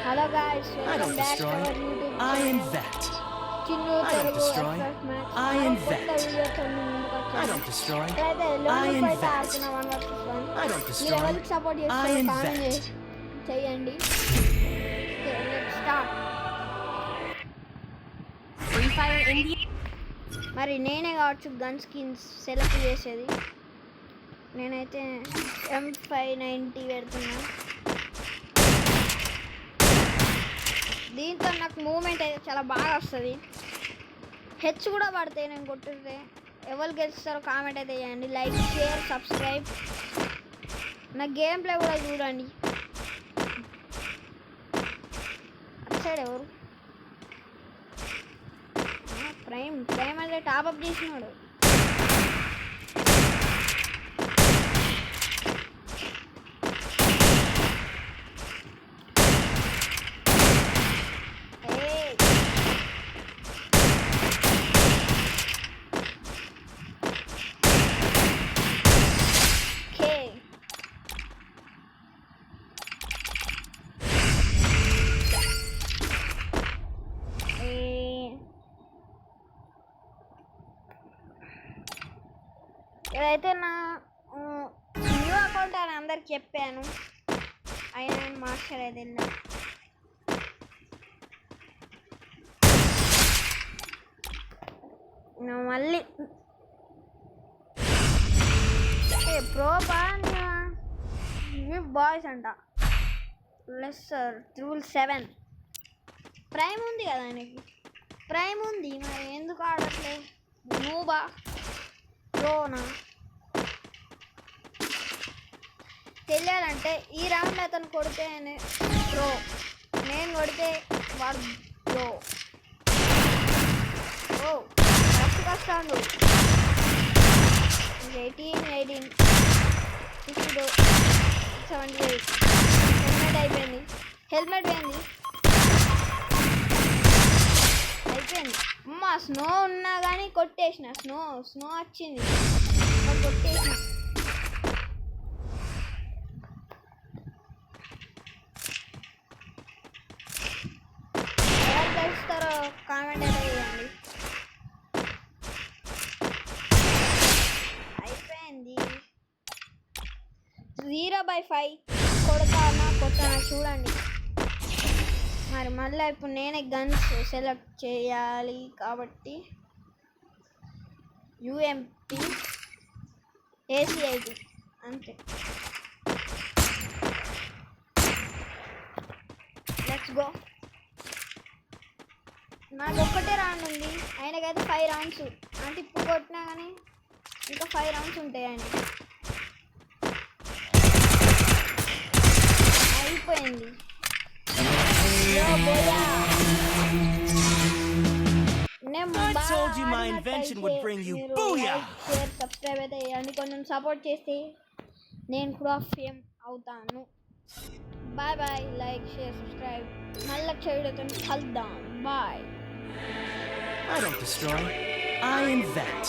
Hello guys, I welcome don't back to destroy. our YouTube I channel. invent. Chinnu I don't Telugu destroy. FF Max. I కొత్త invent. వీడియోతో మీ ముందుకు I వచ్చాను. don't destroy. ఇక్కడైతే I loan fight invent. ఆడుతున్నా 1 vs 1. I don't మీరు destroy. ఎవరికి support I చేస్తారో invent. Comment చేయండి. Let's start. Free Fire India. మరి నేనే కావచ్చు గన్ స్కిన్స్ సెలెక్ట్ చేసేది. నేనైతే M590 పెడుతున్నా. దీంతో నాకు మూమెంట్ అయితే చాలా బాగా వస్తుంది. హెచ్ కూడా పడతాయి నేను కొట్టితే. ఎవరు గెలుస్తారో కామెంట్ అయితే చేయండి. Like share subscribe. నా గేమ్ ప్లే కూడా చూడండి. అటు సైడ్ ఎవరు ప్రైమ్ అంటే టాప్అప్ చేసినాడు. ఇదైతే నా న్యూ అకౌంట్ అని అందరికి చెప్పాను. అయినా నేను మార్చలేదు. మళ్ళీ ప్రోపా బాయ్స్ అంట లెస్సర్ 7 ప్రైమ్ ఉంది కదా ఆయనకి. ప్రైమ్ ఉంది మరి ఎందుకు ఆడట్లేదు? నూబా ప్రోనా తెలియాలంటే ఈ రౌండ్ అతను కొడితే ప్రో, నేను కొడితే వాడు ప్రో. ఓ కష్టాలు 18 52 78. హెల్మెట్ అయిపోయింది. హెల్మెట్ పోయింది. అయిపోయింది. అమ్మ స్నో ఉన్నా కానీ కొట్టేసిన. స్నో వచ్చింది కొట్టేసిన. ఎవరు తెలుస్తారో కామెంట్ అయితే చేయండి. అయిపోయింది. 0/5 కొడతానా చూడండి. మరి మళ్ళీ ఇప్పుడు నేనే గన్స్ సెలెక్ట్ చేయాలి కాబట్టి UMP AC-80 అంతే. Let's go. నాకు ఒక్కటే రౌండ్ ఉంది. ఆయనకైతే 5 రౌండ్స్. అంటే ఇప్పుడు కొట్టినా కానీ ఇంకా 5 రౌండ్స్ ఉంటాయి. ఆయన అయిపోయింది. I told you my invention would bring you booyah. Share subscribe అయితే చేయండి. కొంచెం సపోర్ట్ చేస్తే నేను కూడా ఫేమ్ అవుతాను. Bye bye. Like share subscribe. మళ్ళీ వీడియోతో కలుద్దాం. Bye. I don't destroy. I invent.